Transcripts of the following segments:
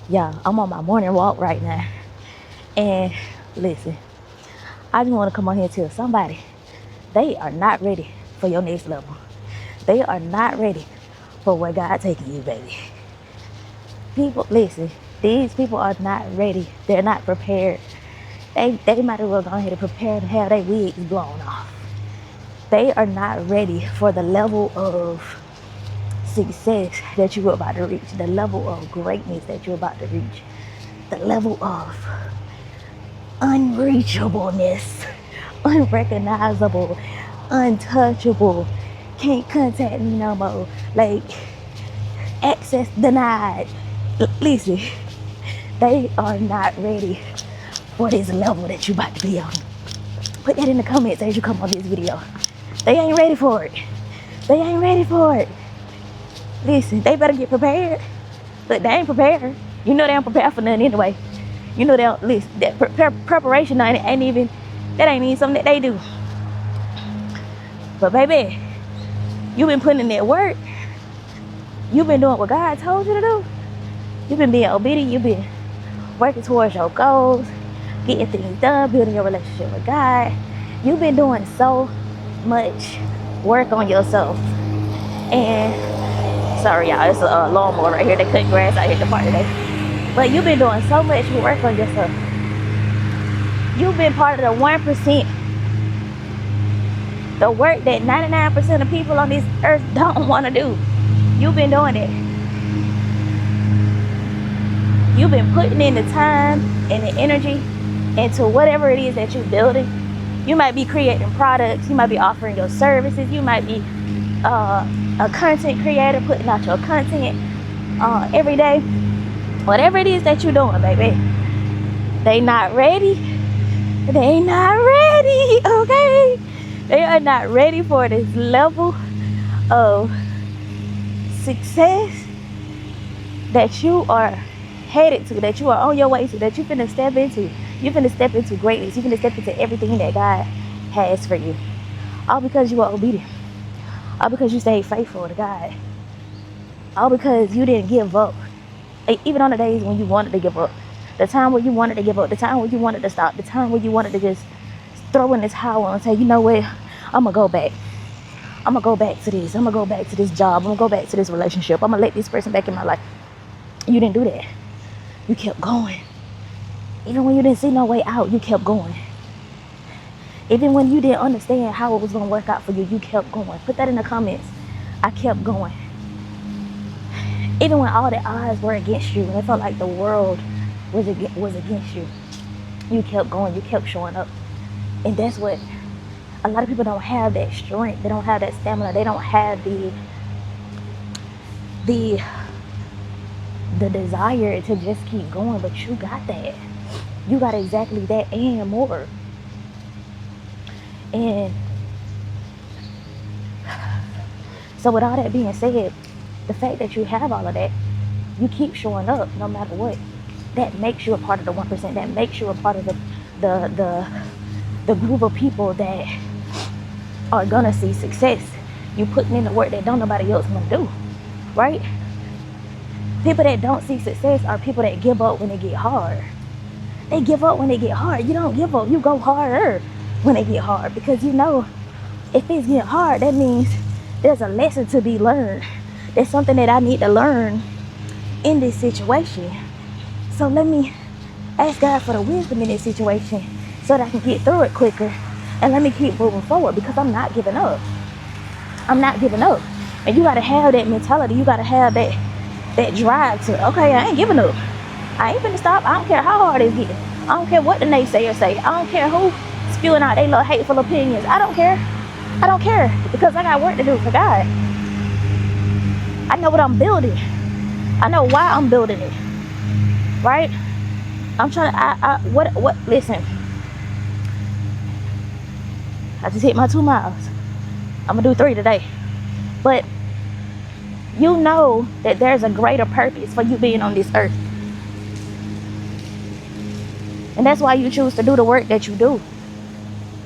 Yeah, I'm on my morning walk right now. And listen, I just want to come on here and tell somebody they are not ready for your next level. They are not ready for where God taking you, baby. People, listen, these people are not ready. They're not prepared. They might as well go ahead and prepare to have their wigs blown off. They are not ready for the level of success that you're about to reach, the level of greatness that you're about to reach, the level of unreachableness, unrecognizable, untouchable, can't contact me no more, like access denied. Listen, they are not ready for this level that you about to be on. Put that in the comments as you come on this video. They ain't ready for it. They ain't ready for it. Listen, they better get prepared. But they ain't prepared. You know they ain't prepared for nothing anyway. You know they don't listen. That preparation ain't even something that they do. But baby, you've been putting in that work. You've been doing what God told you to do. You've been being obedient. You've been working towards your goals, getting things done, building your relationship with God. You've been doing so much work on yourself. And sorry y'all, it's a lawnmower right here. They cut grass out here at the park today. But you've been doing so much work on yourself. You've been part of the 1%. The work that 99% of people on this earth don't want to do. You've been doing it. You've been putting in the time and the energy into whatever it is that you're building. You might be creating products. You might be offering your services. You might be a content creator, putting out your content every day. Whatever it is that you're doing, baby. They not ready. They not ready, okay? They are not ready for this level of success that you are headed to, that you are on your way to, that you're finna step into. You're finna step into greatness. You're finna step into everything that God has for you. All because you are obedient. All because you stayed faithful to God. All because you didn't give up. Even on the days when you wanted to give up. The time where you wanted to give up. The time where you wanted to stop. The time where you wanted to just throw in this towel and say, you know what? I'm going to go back. I'm going to go back to this. I'm going to go back to this job. I'm going to go back to this relationship. I'm going to let this person back in my life. You didn't do that. You kept going. Even when you didn't see no way out, you kept going. Even when you didn't understand how it was going to work out for you, you kept going. Put that in the comments. I kept going. Even when all the odds were against you, and it felt like the world was against you, you kept going. You kept showing up. And that's what a lot of people don't have, that strength. They don't have that stamina. They don't have the desire to just keep going. But you got that. You got exactly that and more. And so with all that being said, the fact that you have all of that, you keep showing up no matter what. That makes you a part of the 1%. That makes you a part of the group of people that are gonna see success. You putting in the work that don't nobody else wanna do, right? People that don't see success are people that give up when it get hard. They give up when it get hard. You don't give up. You go harder when it get hard, because you know if it's getting hard, that means there's a lesson to be learned. There's something that I need to learn in this situation. So let me ask God for the wisdom in this situation so that I can get through it quicker. And let me keep moving forward, because I'm not giving up. I'm not giving up. And you got to have that mentality. You got to have that drive to, okay, I ain't giving up. I ain't finna stop. I don't care how hard it's getting. I don't care what the naysayers say. I don't care who spewing out their little hateful opinions. I don't care. I don't care, because I got work to do for God. I know what I'm building. I know why I'm building it. Right? I'm trying to, listen. I just hit my 2 miles. I'm gonna do 3 today. But you know that there's a greater purpose for you being on this earth. And that's why you choose to do the work that you do.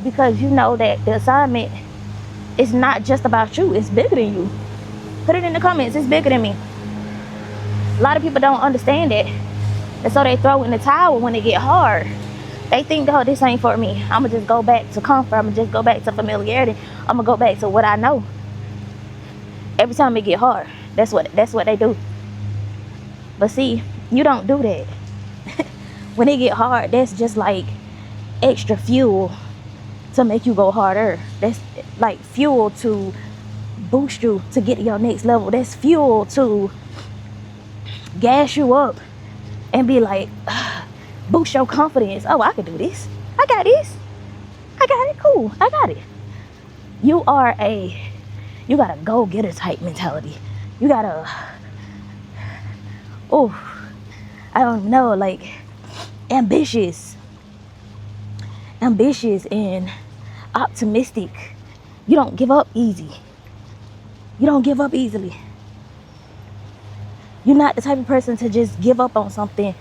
Because you know that the assignment is not just about you. It's bigger than you. Put it in the comments. It's bigger than me. A lot of people don't understand that. And so they throw in the towel when it get hard. They think, oh, this ain't for me. I'm gonna just go back to comfort. I'm gonna just go back to familiarity. I'm gonna go back to what I know. Every time it get hard, that's what they do. But see, you don't do that. When it get hard, that's just like extra fuel to make you go harder. That's like fuel to boost you to get to your next level. That's fuel to gas you up and be like, boost your confidence. Oh, I can do this. I got this. I got it. Cool. I got it. You got a go-getter type mentality. You got a, I don't know, like ambitious and optimistic. You don't give up easy. You don't give up easily. You're not the type of person to just give up on something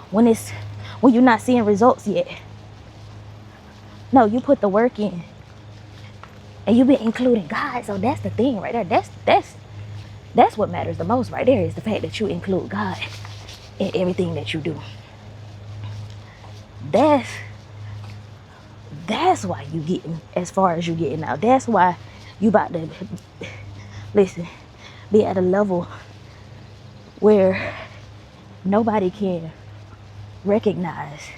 when you're not seeing results yet. No, you put the work in. And you've been including God. So that's the thing right there. That's what matters the most right there, is the fact that you include God in everything that you do. That's why you getting as far as you getting now. That's why you about to be at a level where nobody can recognize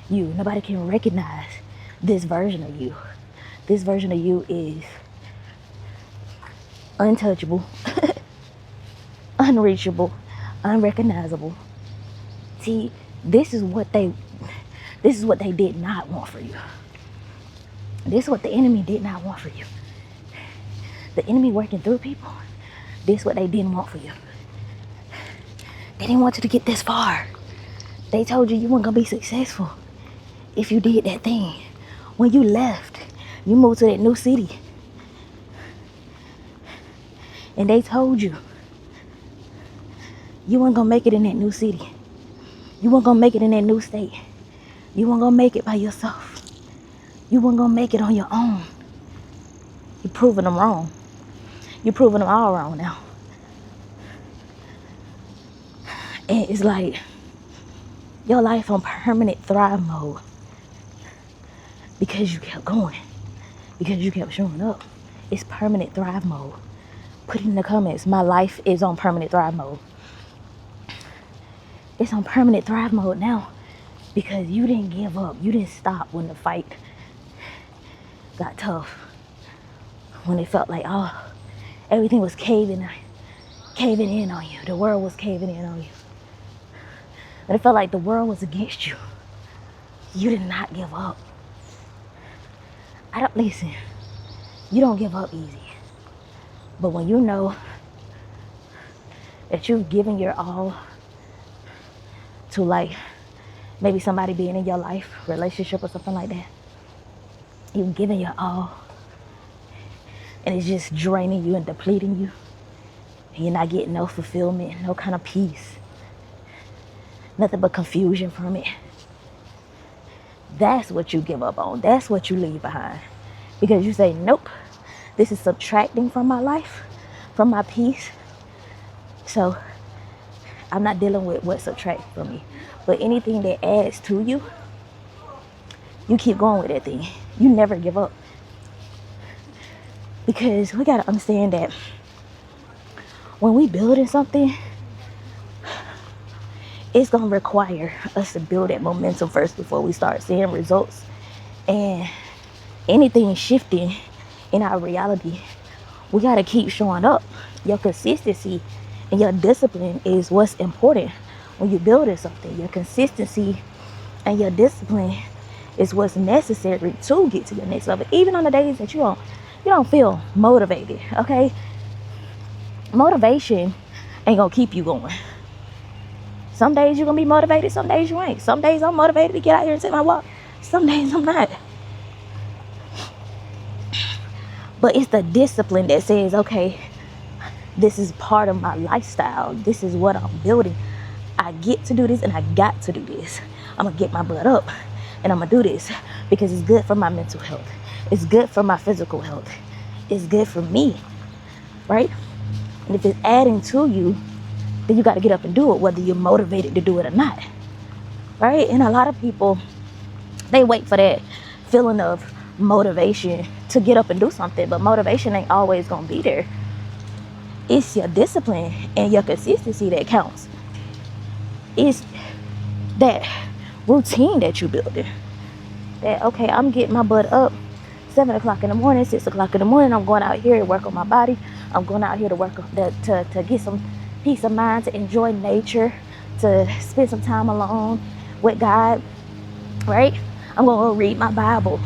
you. Nobody can recognize this version of you. This version of you is untouchable, unreachable, unrecognizable. See, this is what they did not want for you. This is what the enemy did not want for you. The enemy working through people, this is what they didn't want for you. They didn't want you to get this far. They told you weren't gonna be successful if you did that thing. When you left, you moved to that new city, and they told you weren't gonna make it in that new city. You weren't gonna make it in that new state. You weren't gonna make it by yourself. You weren't gonna make it on your own. You're proving them wrong. You're proving them all wrong now. And it's like your life on permanent thrive mode because you kept going, because you kept showing up. It's permanent thrive mode. Put it in the comments. My life is on permanent thrive mode. It's on permanent thrive mode now because you didn't give up. You didn't stop when the fight got tough. When it felt like, everything was caving in on you. The world was caving in on you. And it felt like the world was against you. You did not give up. Listen, you don't give up easy. But when you know that you've given your all to, like, maybe somebody being in your life, relationship or something like that, you've given your all, and it's just draining you and depleting you, and you're not getting no fulfillment, no kind of peace, nothing but confusion from it. That's what you give up on. That's what you leave behind. Because you say, nope, this is subtracting from my life, from my peace. So I'm not dealing with what subtracts from me. But anything that adds to you, you keep going with that thing. You never give up. Because we got to understand that when we building something, it's going to require us to build that momentum first before we start seeing results. And anything shifting in our reality, we got to keep showing up. Your consistency and your discipline is what's important when you're building something. Your consistency and your discipline is what's necessary to get to your next level. Even on the days that you don't feel motivated, okay? Motivation ain't gonna keep you going. Some days you're gonna be motivated, some days you ain't. Some days I'm motivated to get out here and take my walk. Some days I'm not. But it's the discipline that says, okay, this is part of my lifestyle. This is what I'm building. I get to do this and I got to do this. I'm gonna get my butt up and I'm gonna do this because it's good for my mental health. It's good for my physical health. It's good for me, right? And if it's adding to you, then you got to get up and do it, whether you're motivated to do it or not, right? And a lot of people, they wait for that feeling of motivation to get up and do something, but motivation ain't always gonna be there. It's your discipline and your consistency that counts. It's that routine that you building. That, okay, I'm getting my butt up 7 o'clock in the morning, 6 o'clock in the morning. I'm going out here to work on my body. I'm going out here to work on to get some peace of mind, to enjoy nature, to spend some time alone with God, right? I'm going to read my Bible.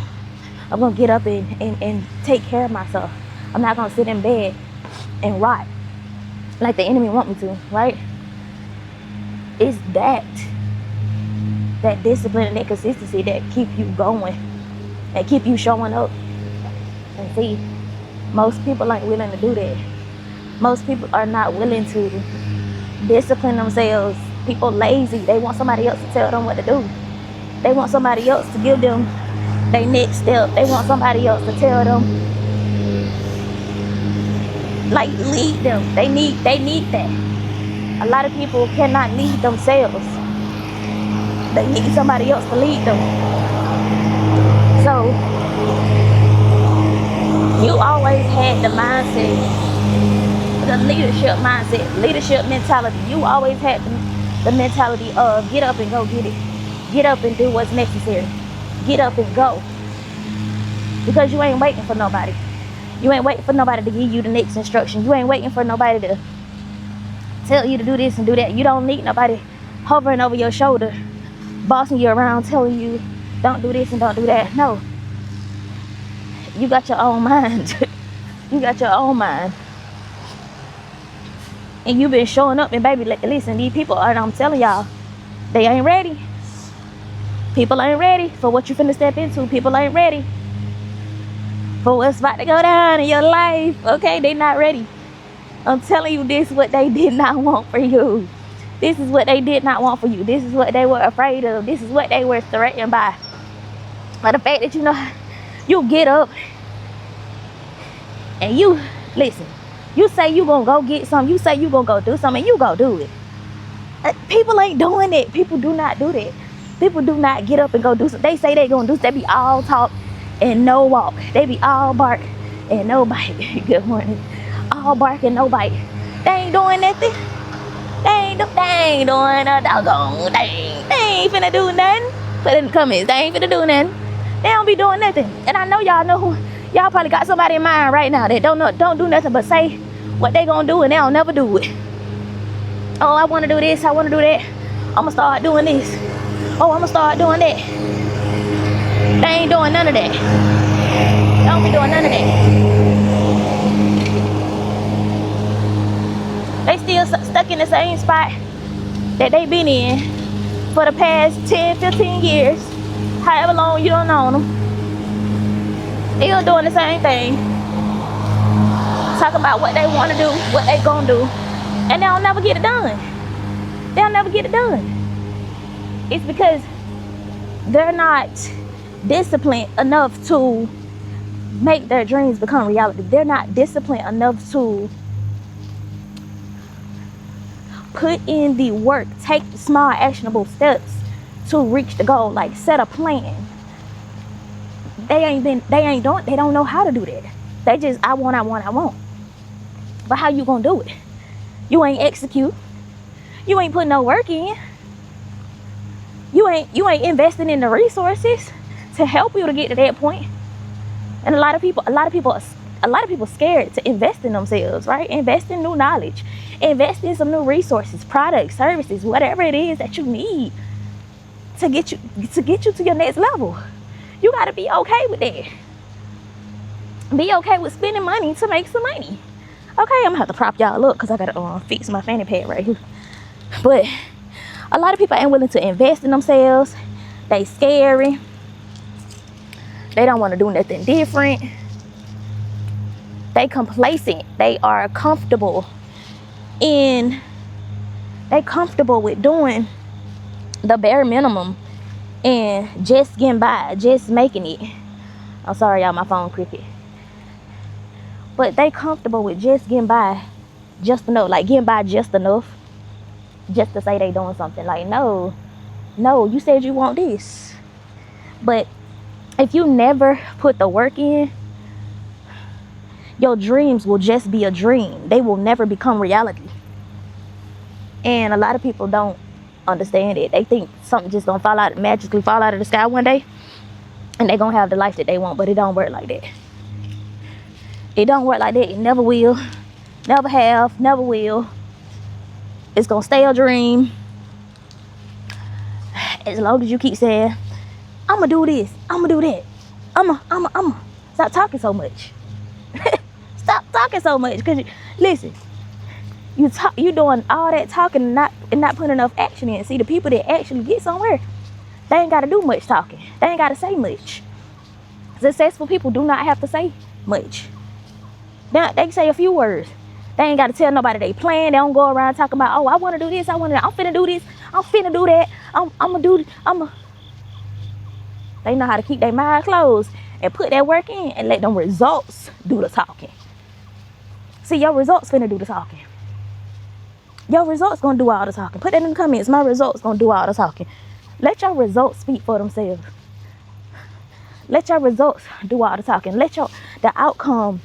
I'm going to get up and take care of myself. I'm not going to sit in bed and rot like the enemy want me to, right? It's that discipline and that consistency that keep you going and keep you showing up. And see, most people ain't willing to do that. Most people are not willing to discipline themselves. People lazy. They want somebody else to tell them what to do. They want somebody else to give them their next step. They want somebody else to tell them, like, lead them. They need that. A lot of people cannot lead themselves. They need somebody else to lead them. So you always had the mindset, the leadership mentality. You always had the mentality of get up and go get it. Get up and do what's necessary. Get up and go. Because you ain't waiting for nobody. You ain't waiting for nobody to give you the next instruction. You ain't waiting for nobody to tell you to do this and do that. You don't need nobody hovering over your shoulder, bossing you around, telling you don't do this and don't do that. No. You got your own mind. You got your own mind. And you've been showing up, and baby, listen, these people, and I'm telling y'all, they ain't ready. People ain't ready for what you finna step into. People ain't ready for what's about to go down in your life. Okay, they not ready. I'm telling you, this is what they did not want for you. This is what they did not want for you. This is what they were afraid of. This is what they were threatened by. But the fact that, you know, you get up and you, listen, you say you gonna go get something. You say you gonna go do something, and you go do it. People ain't doing it. People do not do that. People do not get up and go do something. They say they gonna do something. They be all talk and no walk. They be all bark and no bite. Good morning. All bark and no bite. They ain't doing nothing. They ain't doing a doggone thing. They ain't finna do nothing. Put in the comments. They ain't finna do nothing. They don't be doing nothing. And I know y'all know who. Y'all probably got somebody in mind right now that don't do nothing but say what they gonna do, and they don't never do it. Oh, I wanna do this. I wanna do that. I'ma start doing this. Oh, I'ma start doing that. They ain't doing none of that. They don't be doing none of that. They still stuck in the same spot that they been in for the past 10, 15 years. However long you don't know them. Still doing the same thing. Talking about what they want to do, what they gonna do. And they'll never get it done. They'll never get it done. It's because they're not disciplined enough to make their dreams become reality. They're not disciplined enough to put in the work, take small actionable steps to reach the goal, like set a plan. They don't know how to do that. They just, I want. But how you gonna do it? You ain't execute. You ain't putting no work in. You ain't investing in the resources to help you to get to that point. And a lot of people scared to invest in themselves, right? Invest in new knowledge. Invest in some new resources, products, services, whatever it is that you need to get you to your next level. You gotta be okay with that. Be okay with spending money to make some money. Okay, I'm gonna have to prop y'all up because I gotta fix my fanny pad right here. But a lot of people ain't willing to invest in themselves. They scary. They don't want to do nothing different. They complacent. They are comfortable with doing the bare minimum and just getting by, just making it. I'm sorry, y'all, my phone cricket. But they comfortable with just getting by just enough, like getting by just enough, just to say they doing something. Like, no, you said you want this, but if you never put the work in, your dreams will just be a dream. They will never become reality. And a lot of people don't understand it. They think something just gonna magically fall out of the sky one day, and they gonna have the life that they want. But it don't work like that. It don't work like that. It never will. Never have. Never will. It's gonna stay a dream as long as you keep saying, I'ma do this, I'ma do that, I'ma. Stop talking so much. Stop talking so much. Cause listen, you doing all that talking and not putting enough action in. See, the people that actually get somewhere, they ain't gotta do much talking. They ain't gotta say much. Successful people do not have to say much. They can say a few words. They ain't gotta tell nobody they plan. They don't go around talking about, oh, I wanna do this, I'm finna do this, I'm finna do that, They know how to keep their mind closed and put that work in and let them results do the talking. See, your results finna do the talking. Your results gonna do all the talking. Put that in the comments. My results gonna do all the talking. Let your results speak for themselves. Let your results do all the talking. Let the outcome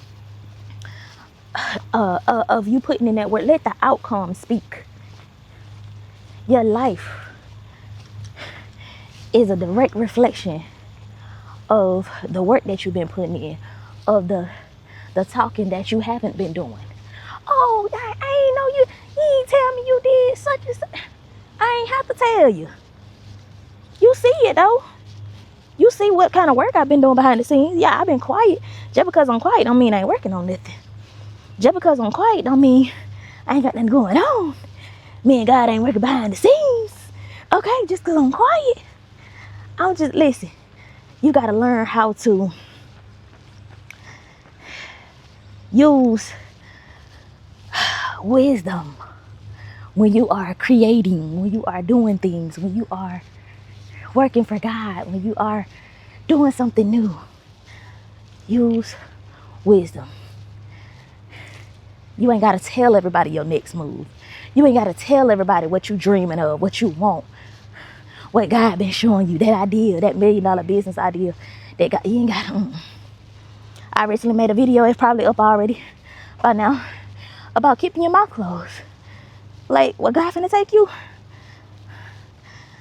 of you putting in that work, let the outcome speak. Your life is a direct reflection of the work that you've been putting in, of the talking that you haven't been doing. Oh, I ain't know you ain't tell me you did such and such. I ain't have to tell you. You see it though. You see what kind of work I've been doing behind the scenes. Yeah, I've been quiet. Just because I'm quiet don't mean I ain't working on nothing. Just because I'm quiet don't mean I ain't got nothing going on. Me and God ain't working behind the scenes. Okay, just because I'm quiet. Listen, you got to learn how to use wisdom when you are creating, when you are doing things, when you are working for God, when you are doing something new. Use wisdom. You ain't got to tell everybody your next move. You ain't got to tell everybody what you dreaming of, what you want, what God been showing you, that idea, that $1 million business idea. You ain't got to. I recently made a video, it's probably up already by now, about keeping your mouth closed. Like, what God finna take you,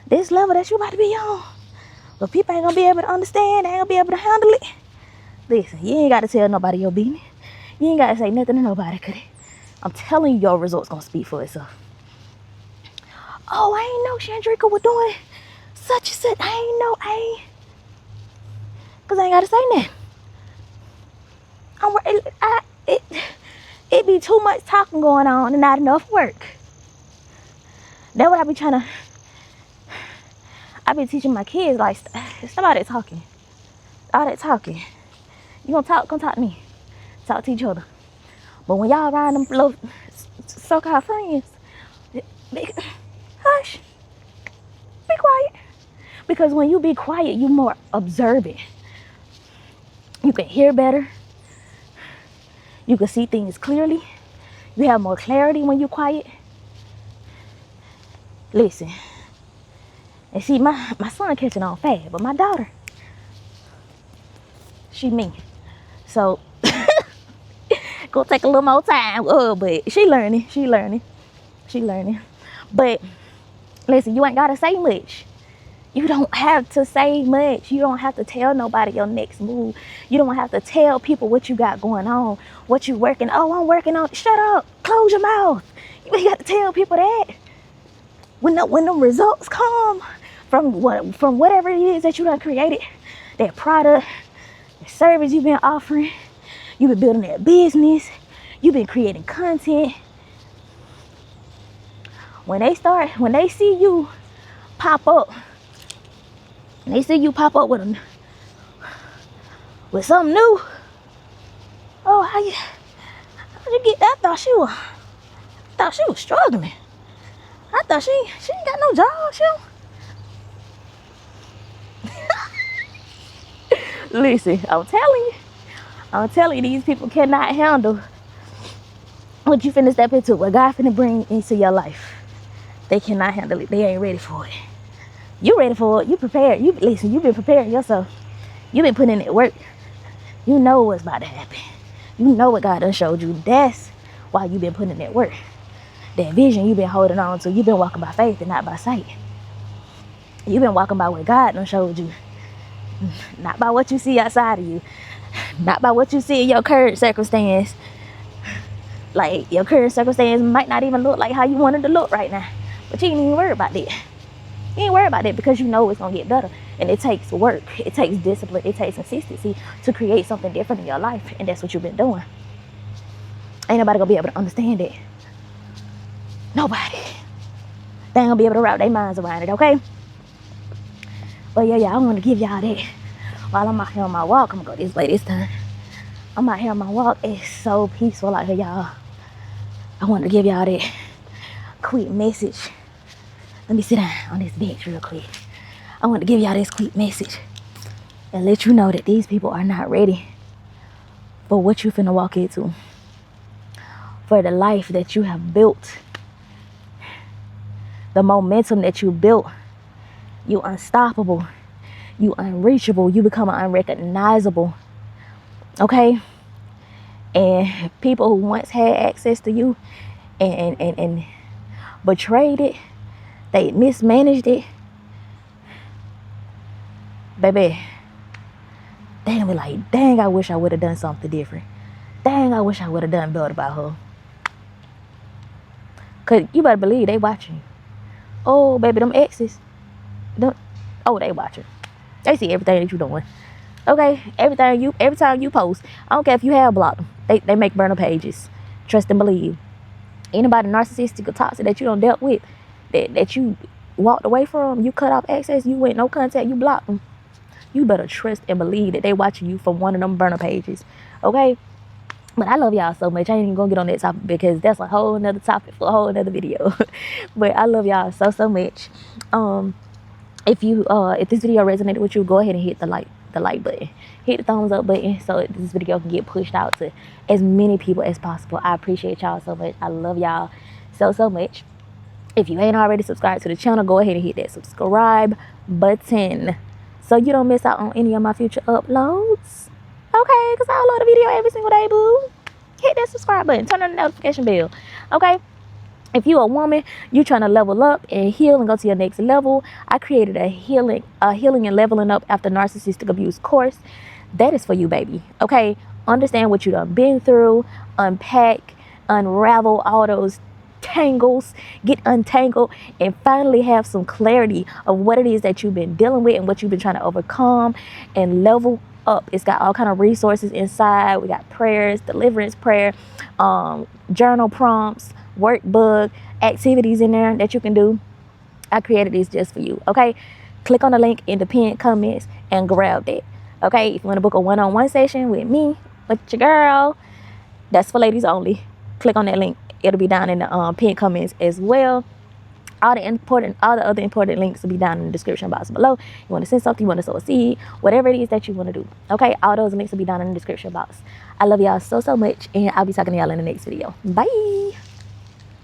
this level that you about to be on, but people ain't gonna be able to understand, they ain't gonna be able to handle it. Listen, you ain't got to tell nobody your business. You ain't got to say nothing to nobody, cause I'm telling you, your results gonna speak for itself. Oh, I ain't know Shandricka was doing such and such. Cause I ain't gotta say nothing. It be too much talking going on and not enough work. That's what I be teaching my kids, like, stop all that talking. All that talking. You gonna talk, come talk to me. Talk to each other. But when y'all around them little so-called friends, hush, be quiet. Because when you be quiet, you more observant. You can hear better. You can see things clearly. You have more clarity when you're quiet. Listen. And see, my son catching on fast, but my daughter, she mean. So, gonna take a little more time with her, but she learning. But listen, you ain't gotta say much. You don't have to say much. You don't have to tell nobody your next move. You don't have to tell people what you got going on, what you working. Oh, I'm working on. Shut up. Close your mouth. You ain't got to tell people that. When the results come from whatever it is that you done created, that product, the service you've been offering, you've been building that business, you've been creating content. When they see you pop up, and they see you pop up with something new. Oh, how'd you get that? I thought she was struggling. I thought she ain't got no job. Listen, I'm telling you, these people cannot handle what you finna step into, what God finna bring into your life, they cannot handle it. They ain't ready for it. You ready for it. You prepared. You listen, you've been preparing yourself. You've been putting in that work. You know what's about to happen. You know what God done showed you. That's why you've been putting in that work. That vision you've been holding on to. You've been walking by faith and not by sight. You've been walking by what God done showed you. Not by what you see outside of you. Not by what you see in your current circumstance. Like, your current circumstance might not even look like how you wanted to look right now. But you ain't even worried about that. You ain't worried about that because you know it's going to get better. And it takes work. It takes discipline. It takes consistency to create something different in your life. And that's what you've been doing. Ain't nobody going to be able to understand it. Nobody. They ain't going to be able to wrap their minds around it, okay? But yeah, I want to give y'all that. While I'm out here on my walk, I'm going to go this way this time. I'm out here on my walk. It's so peaceful out here, y'all. I want to give y'all that quick message. Let me sit down on this bench real quick. I want to give y'all this quick message and let you know that these people are not ready for what you finna walk into. For the life that you have built. The momentum that you built. You unstoppable. You unreachable. You become unrecognizable. Okay? And people who once had access to you and betrayed it, they mismanaged it, baby, they gonna be like, dang, I wish I would have done something different. Dang, I wish I would have done better by her. Cause you better believe they watching you. Oh, baby, them exes, they watching. They see everything that you doing. Okay, every time you post, I don't care if you have blocked them. They make burner pages. Trust and believe. Anybody narcissistic or toxic that you done dealt with, that you walked away from, you cut off access, you went no contact, you blocked them. You better trust and believe that they watching you from one of them burner pages. Okay? But I love y'all so much. I ain't even gonna get on that topic because that's a whole nother topic for a whole nother video. But I love y'all so much. If this video resonated with you, go ahead and hit the like button. Hit the thumbs up button so this video can get pushed out to as many people as possible. I appreciate y'all so much. I love y'all so much. If you ain't already subscribed to the channel, go ahead and hit that subscribe button so you don't miss out on any of my future uploads. Okay, because I upload a video every single day, boo. Hit that subscribe button. Turn on the notification bell. Okay? If you're a woman, you're trying to level up and heal and go to your next level, I created a healing and leveling up after narcissistic abuse course. That is for you, baby. Okay? Understand what you done been through. Unpack, unravel all those tangles, get untangled, and finally have some clarity of what it is that you've been dealing with and what you've been trying to overcome and level up. It's got all kind of resources inside. We got prayers, deliverance prayer, journal prompts, workbook, activities in there that you can do. I created these just for you. Okay, click on the link in the pinned comments and grab that. Okay, if you want to book a one-on-one session with me, with your girl, that's for ladies only. Click on that link. It'll be down in the pinned comments as well. All the other important links will be down in the description box below. You want to send something, you want to sow a seed, whatever it is that you want to do. Okay, all those links will be down in the description box. I love y'all so much, and I'll be talking to y'all in the next video. Bye.